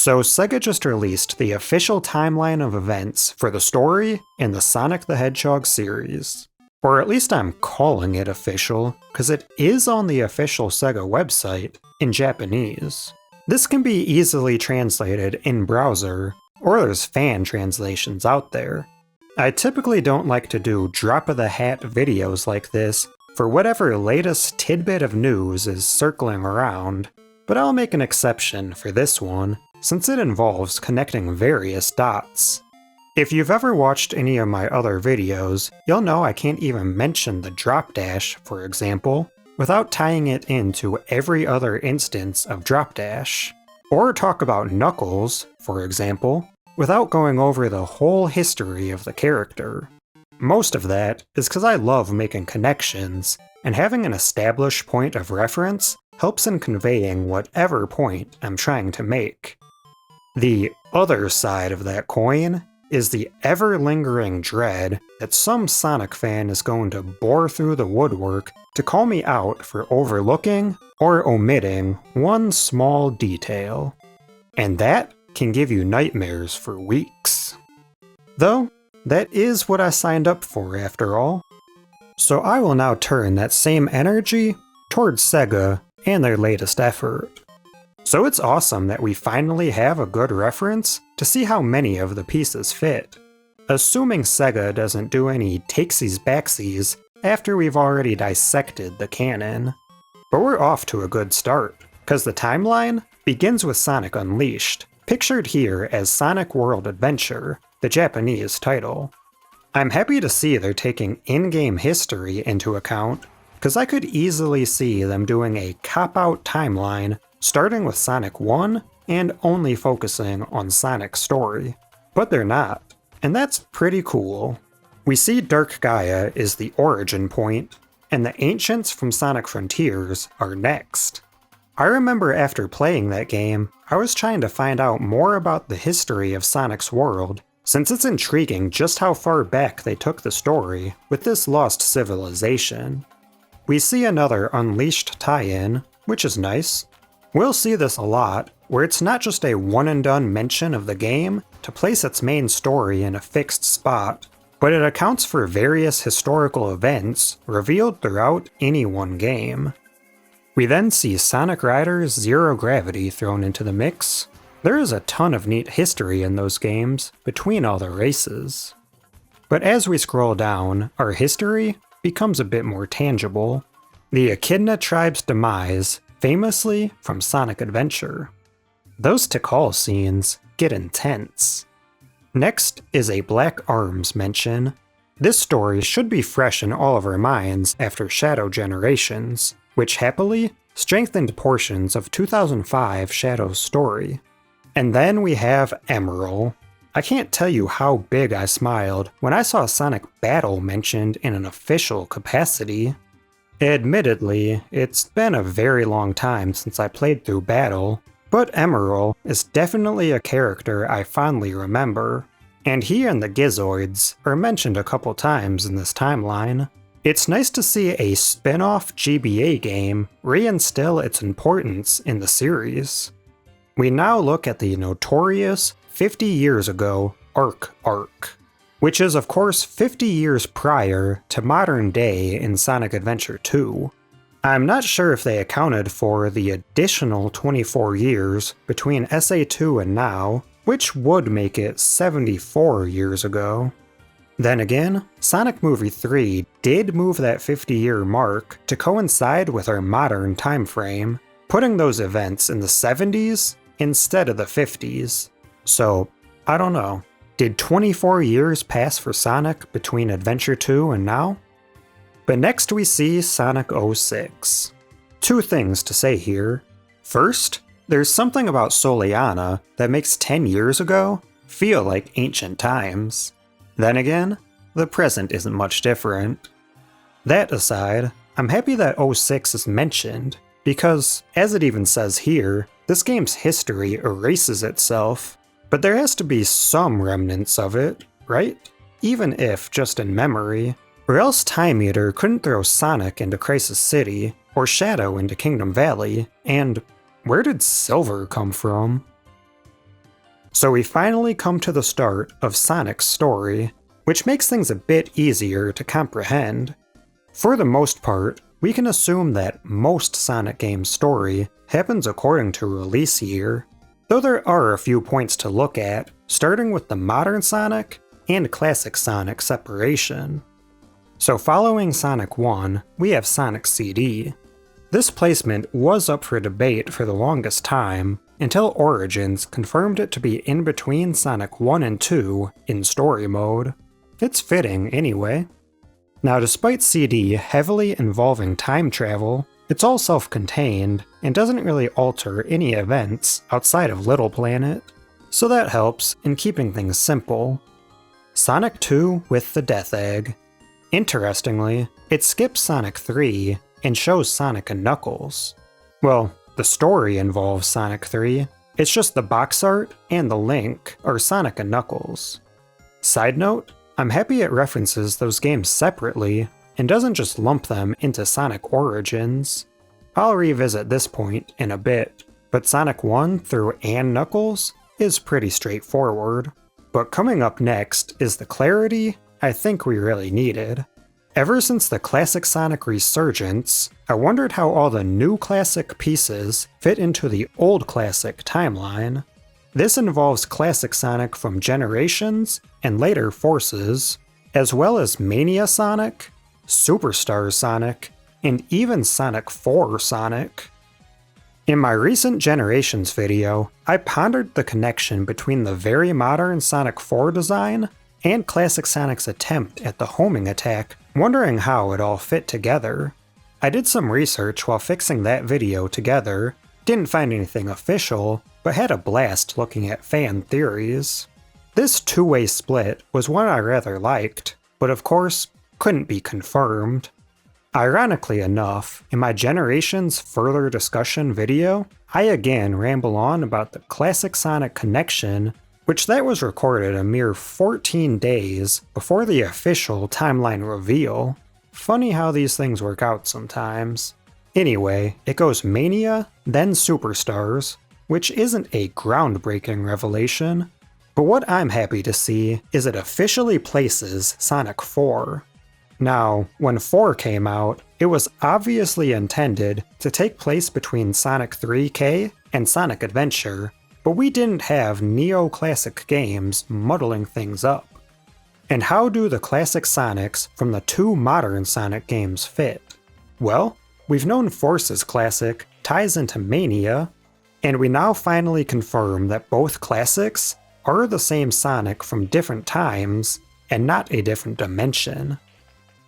So Sega just released the official timeline of events for the story in the Sonic the Hedgehog series. Or at least I'm calling it official, because it is on the official Sega website in Japanese. This can be easily translated in browser, or there's fan translations out there. I typically don't like to do drop-of-the-hat videos like this for whatever latest tidbit of news is circling around, but I'll make an exception for this one, since it involves connecting various dots. If you've ever watched any of my other videos, you'll know I can't even mention the drop dash, for example, without tying it into every other instance of drop dash. Or talk about Knuckles, for example, without going over the whole history of the character. Most of that is because I love making connections, and having an established point of reference helps in conveying whatever point I'm trying to make. The other side of that coin is the ever-lingering dread that some Sonic fan is going to bore through the woodwork to call me out for overlooking or omitting one small detail. And that can give you nightmares for weeks. Though, that is what I signed up for after all. So I will now turn that same energy towards Sega and their latest effort. So it's awesome that we finally have a good reference to see how many of the pieces fit. Assuming Sega doesn't do any takesies-backsies after we've already dissected the canon. But we're off to a good start, because the timeline begins with Sonic Unleashed, pictured here as Sonic World Adventure, the Japanese title. I'm happy to see they're taking in-game history into account, because I could easily see them doing a cop-out timeline starting with Sonic 1 and only focusing on Sonic's story. But they're not, and that's pretty cool. We see Dark Gaia is the origin point, and the Ancients from Sonic Frontiers are next. I remember after playing that game, I was trying to find out more about the history of Sonic's world, since it's intriguing just how far back they took the story with this lost civilization. We see another Unleashed tie-in, which is nice. We'll see this a lot, where it's not just a one-and-done mention of the game to place its main story in a fixed spot, but it accounts for various historical events revealed throughout any one game. We then see Sonic Riders Zero Gravity thrown into the mix. There is a ton of neat history in those games between all the races. But as we scroll down, our history becomes a bit more tangible. The Echidna tribe's demise, famously from Sonic Adventure. Those Tikal scenes get intense. Next is a Black Arms mention. This story should be fresh in all of our minds after Shadow Generations, which happily strengthened portions of 2005 Shadow's story. And then we have Emerald. I can't tell you how big I smiled when I saw Sonic Battle mentioned in an official capacity. Admittedly, it's been a very long time since I played through Battle, but Emerald is definitely a character I fondly remember, and he and the Gizoids are mentioned a couple times in this timeline. It's nice to see a spin-off GBA game reinstill its importance in the series. We now look at the notorious 50 years ago arc, which is of course 50 years prior to modern day in Sonic Adventure 2. I'm not sure if they accounted for the additional 24 years between SA2 and now, which would make it 74 years ago. Then again, Sonic Movie 3 did move that 50-year mark to coincide with our modern time frame, putting those events in the 70s instead of the 50s. So, I don't know. Did 24 years pass for Sonic between Adventure 2 and now? But next we see Sonic 06. Two things to say here. First, there's something about Soliana that makes 10 years ago feel like ancient times. Then again, the present isn't much different. That aside, I'm happy that 06 is mentioned, because, as it even says here, this game's history erases itself. But there has to be some remnants of it, right? Even if just in memory. Or else Time Eater couldn't throw Sonic into Crisis City, or Shadow into Kingdom Valley, and where did Silver come from? So we finally come to the start of Sonic's story, which makes things a bit easier to comprehend. For the most part, we can assume that most Sonic games' story happens according to release year, though there are a few points to look at, starting with the modern Sonic and classic Sonic separation. So following Sonic 1, we have Sonic CD. This placement was up for debate for the longest time, until Origins confirmed it to be in between Sonic 1 and 2 in story mode. It's fitting anyway. Now, despite CD heavily involving time travel, it's all self-contained and doesn't really alter any events outside of Little Planet, so that helps in keeping things simple. Sonic 2 with the Death Egg. Interestingly, it skips Sonic 3 and shows Sonic and Knuckles. Well, the story involves Sonic 3, it's just the box art and the link are Sonic and Knuckles. Side note, I'm happy it references those games separately and doesn't just lump them into Sonic Origins. I'll revisit this point in a bit, but Sonic 1 through and Knuckles is pretty straightforward. But coming up next is the clarity I think we really needed. Ever since the classic Sonic resurgence, I wondered how all the new classic pieces fit into the old classic timeline. This involves classic Sonic from Generations and later Forces, as well as Mania Sonic, Superstar Sonic, and even Sonic 4 Sonic. In my recent Generations video, I pondered the connection between the very modern Sonic 4 design and classic Sonic's attempt at the homing attack, wondering how it all fit together. I did some research while fixing that video together, didn't find anything official, but had a blast looking at fan theories. This two-way split was one I rather liked, but of course, couldn't be confirmed. Ironically enough, in my Generations Further Discussion video, I again ramble on about the classic Sonic connection, which that was recorded a mere 14 days before the official timeline reveal. Funny how these things work out sometimes. Anyway, it goes Mania, then Superstars, which isn't a groundbreaking revelation, but what I'm happy to see is it officially places Sonic 4. Now, when 4 came out, it was obviously intended to take place between Sonic 3K and Sonic Adventure, but we didn't have neo-classic games muddling things up. And how do the classic Sonics from the two modern Sonic games fit? Well, we've known Forces Classic ties into Mania, and we now finally confirm that both classics are the same Sonic from different times and not a different dimension.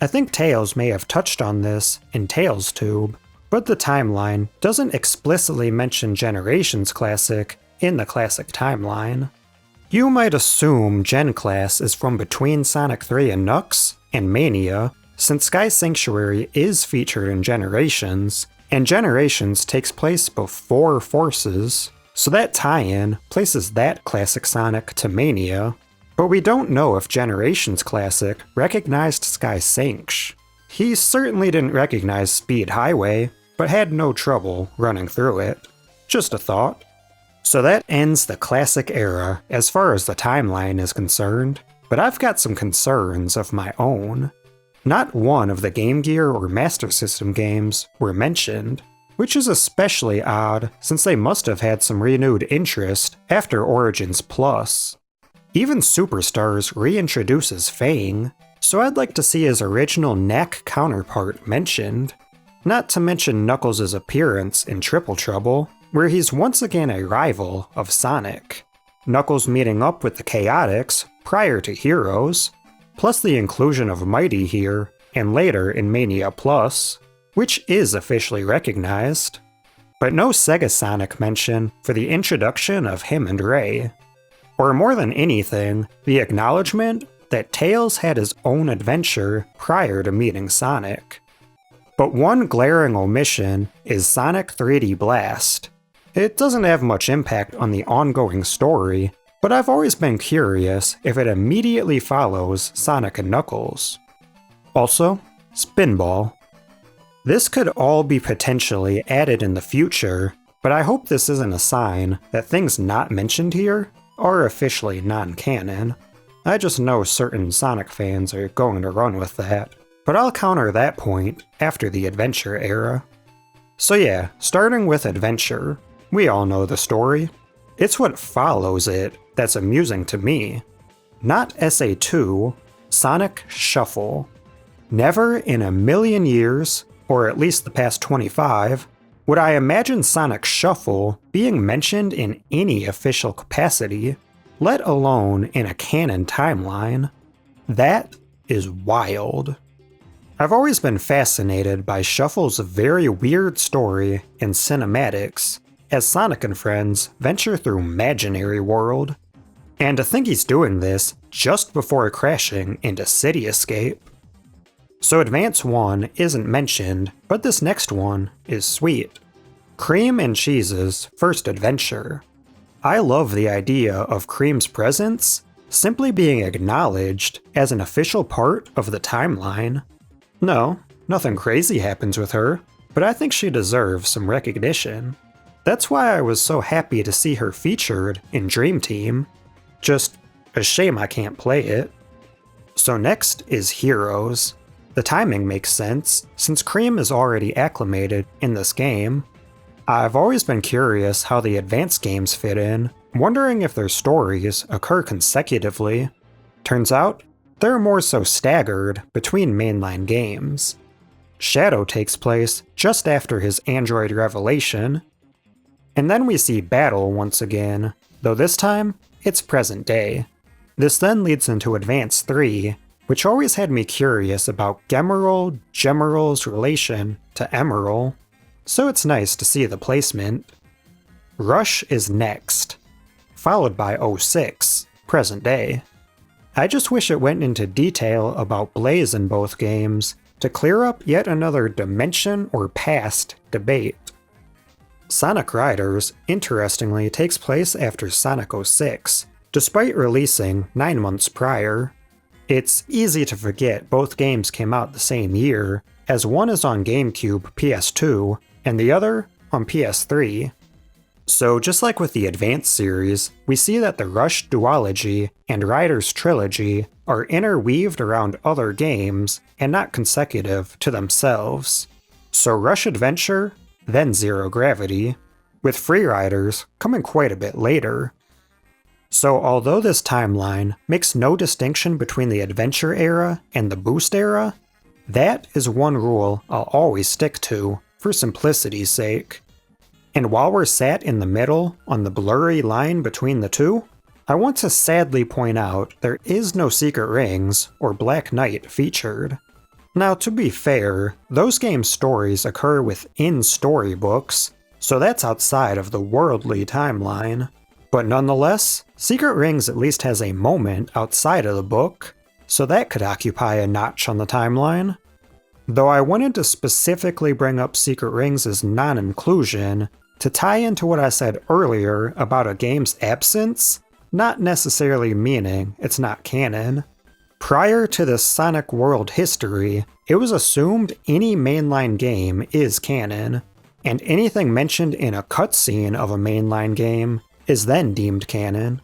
I think Tails may have touched on this in Tails Tube, but the timeline doesn't explicitly mention Generations Classic in the classic timeline. You might assume Gen Class is from between Sonic 3 and Knux and Mania, since Sky Sanctuary is featured in Generations, and Generations takes place before Forces, so that tie-in places that classic Sonic to Mania. But we don't know if Generations Classic recognized Sky Sanct. He certainly didn't recognize Speed Highway, but had no trouble running through it. Just a thought. So that ends the classic era as far as the timeline is concerned, but I've got some concerns of my own. Not one of the Game Gear or Master System games were mentioned, which is especially odd since they must have had some renewed interest after Origins Plus. Even Superstars reintroduces Fang, so I'd like to see his original NAC counterpart mentioned. Not to mention Knuckles' appearance in Triple Trouble, where he's once again a rival of Sonic. Knuckles meeting up with the Chaotix prior to Heroes, plus the inclusion of Mighty here, and later in Mania Plus, which is officially recognized. But no Sega Sonic mention for the introduction of him and Ray. Or more than anything, the acknowledgement that Tails had his own adventure prior to meeting Sonic. But one glaring omission is Sonic 3D Blast. It doesn't have much impact on the ongoing story, but I've always been curious if it immediately follows Sonic and Knuckles. Also, Spinball. This could all be potentially added in the future, but I hope this isn't a sign that things not mentioned here are officially non-canon. I just know certain Sonic fans are going to run with that, but I'll counter that point after the Adventure era. So yeah, starting with Adventure, we all know the story. It's what follows it that's amusing to me. Not SA2, Sonic Shuffle. Never in a million years, or at least the past 25, would I imagine Sonic Shuffle being mentioned in any official capacity, let alone in a canon timeline. That is wild. I've always been fascinated by Shuffle's very weird story and cinematics as Sonic and friends venture through Imaginary World, and to think he's doing this just before crashing into City Escape. So Advance 1 isn't mentioned, but this next one is sweet. Cream and Cheese's first adventure. I love the idea of Cream's presence simply being acknowledged as an official part of the timeline. No, nothing crazy happens with her, but I think she deserves some recognition. That's why I was so happy to see her featured in Dream Team. Just a shame I can't play it. So next is Heroes. The timing makes sense, since Cream is already acclimated in this game. I've always been curious how the advanced games fit in, wondering if their stories occur consecutively. Turns out, they're more so staggered between mainline games. Shadow takes place just after his android revelation, and then we see Battle once again, though this time, it's present day. This then leads into Advance 3, which always had me curious about Gemeral's relation to Emerald, so it's nice to see the placement. Rush is next, followed by 06, present day. I just wish it went into detail about Blaze in both games to clear up yet another dimension or past debate. Sonic Riders, interestingly, takes place after Sonic 06, despite releasing 9 months prior. It's easy to forget both games came out the same year, as one is on GameCube PS2 and the other on PS3. So just like with the Advance series, we see that the Rush duology and Riders trilogy are interweaved around other games and not consecutive to themselves. So Rush Adventure, then Zero Gravity, with Free Riders coming quite a bit later. So although this timeline makes no distinction between the Adventure era and the Boost era, that is one rule I'll always stick to, for simplicity's sake. And while we're sat in the middle on the blurry line between the two, I want to sadly point out there is no Secret Rings or Black Knight featured. Now to be fair, those games' stories occur within storybooks, so that's outside of the worldly timeline. But nonetheless, Secret Rings at least has a moment outside of the book, so that could occupy a notch on the timeline. Though I wanted to specifically bring up Secret Rings' non-inclusion to tie into what I said earlier about a game's absence, not necessarily meaning it's not canon. Prior to the Sonic world history, it was assumed any mainline game is canon, and anything mentioned in a cutscene of a mainline game is then deemed canon.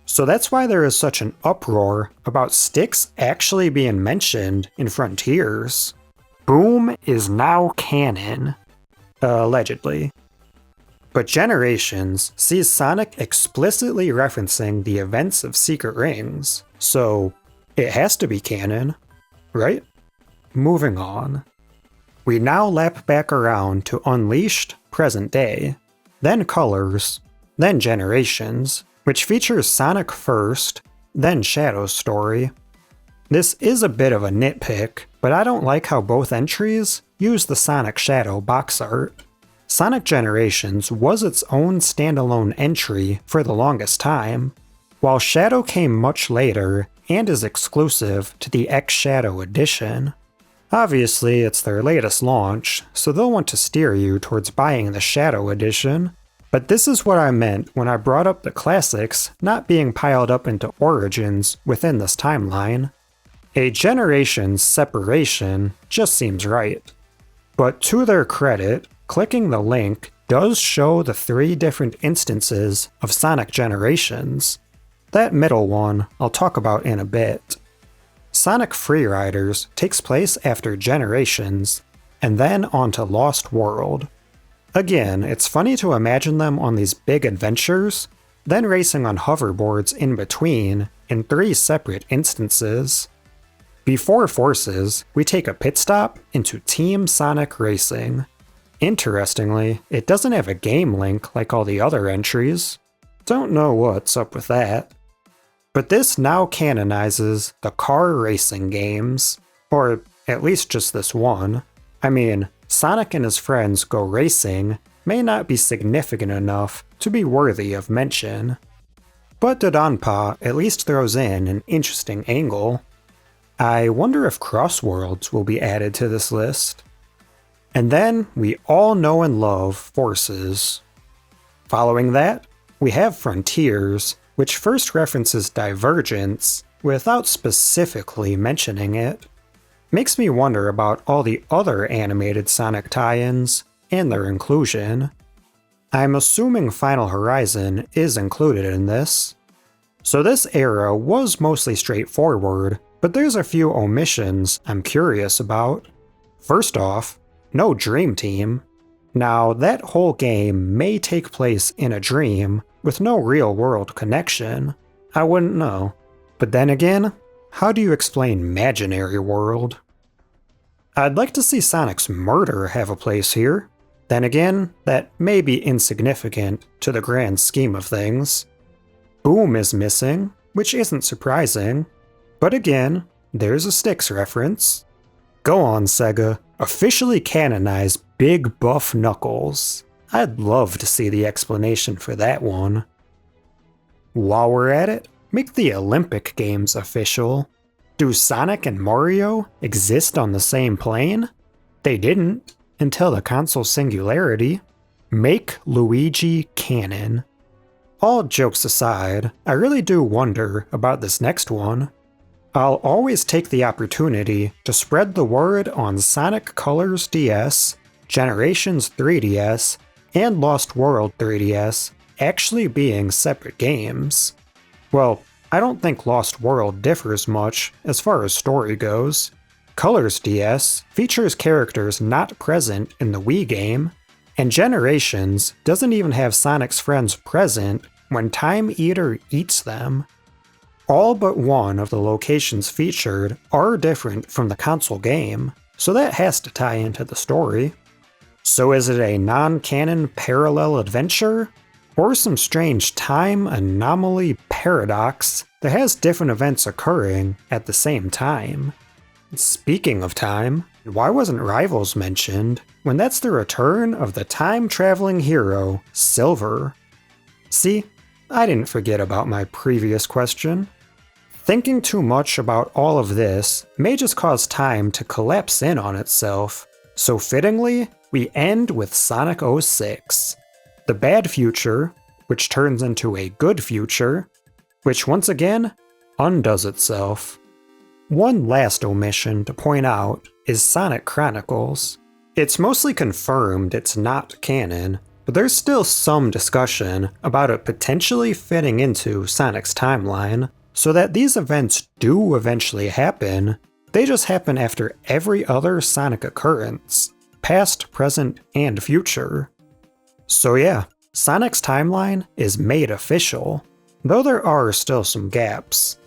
So that's why there is such an uproar about Styx actually being mentioned in Frontiers. Boom is now canon. Allegedly. But Generations sees Sonic explicitly referencing the events of Secret Rings, so it has to be canon, right? Moving on. We now lap back around to Unleashed, present day, then Colors, then Generations, which features Sonic first, then Shadow's story. This is a bit of a nitpick, but I don't like how both entries use the Sonic Shadow box art. Sonic Generations was its own standalone entry for the longest time, while Shadow came much later and is exclusive to the X Shadow edition. Obviously, it's their latest launch, so they'll want to steer you towards buying the Shadow edition, but this is what I meant when I brought up the classics not being piled up into Origins within this timeline. A Generations separation just seems right. But to their credit, clicking the link does show the 3 different instances of Sonic Generations, That middle one I'll talk about in a bit. Sonic Freeriders takes place after Generations, and then onto Lost World. Again, it's funny to imagine them on these big adventures, then racing on hoverboards in between in 3 separate instances. Before Forces, we take a pit stop into Team Sonic Racing. Interestingly, it doesn't have a game link like all the other entries. Don't know what's up with that. But this now canonizes the car racing games, or at least just this one. I mean, Sonic and his friends go racing may not be significant enough to be worthy of mention. But Dodonpa at least throws in an interesting angle. I wonder if Crossworlds will be added to this list. And then we all know and love Forces. Following that, we have Frontiers, which first references Divergence without specifically mentioning it. Makes me wonder about all the other animated Sonic tie-ins and their inclusion. I'm assuming Final Horizon is included in this. So this era was mostly straightforward, but there's a few omissions I'm curious about. First off, no Dream Team. Now, that whole game may take place in a dream with no real-world connection. I wouldn't know. But then again, how do you explain Imaginary World? I'd like to see Sonic's murder have a place here. Then again, that may be insignificant to the grand scheme of things. Boom is missing, which isn't surprising. But again, there's a Styx reference. Go on, Sega. Officially canonize Big Buff Knuckles. I'd love to see the explanation for that one. While we're at it, make the Olympic Games official. Do Sonic and Mario exist on the same plane? They didn't, until the console singularity. Make Luigi canon. All jokes aside, I really do wonder about this next one. I'll always take the opportunity to spread the word on Sonic Colors DS, Generations 3DS, and Lost World 3DS actually being separate games. Well, I don't think Lost World differs much as far as story goes. Colors DS features characters not present in the Wii game, and Generations doesn't even have Sonic's friends present when Time Eater eats them. All but one of the locations featured are different from the console game, so that has to tie into the story. So is it a non-canon parallel adventure? Or some strange time anomaly paradox that has different events occurring at the same time? Speaking of time, why wasn't Rivals mentioned when that's the return of the time-traveling hero, Silver? See, I didn't forget about my previous question. Thinking too much about all of this may just cause time to collapse in on itself, so fittingly, we end with Sonic 06. The bad future, which turns into a good future, which once again, undoes itself. One last omission to point out is Sonic Chronicles. It's mostly confirmed it's not canon, but there's still some discussion about it potentially fitting into Sonic's timeline, so that these events do eventually happen, they just happen after every other Sonic occurrence, past, present, and future. So yeah, Sonic's timeline is made official, though there are still some gaps.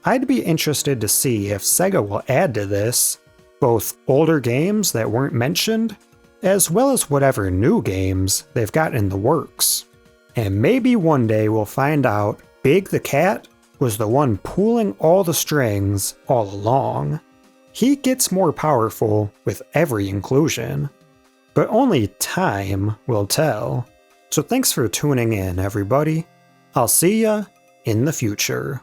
I'd be interested to see if Sega will add to this both older games that weren't mentioned, as well as whatever new games they've got in the works. And maybe one day we'll find out Big the Cat was the one pulling all the strings all along. He gets more powerful with every inclusion, but only time will tell. So thanks for tuning in, everybody. I'll see ya in the future.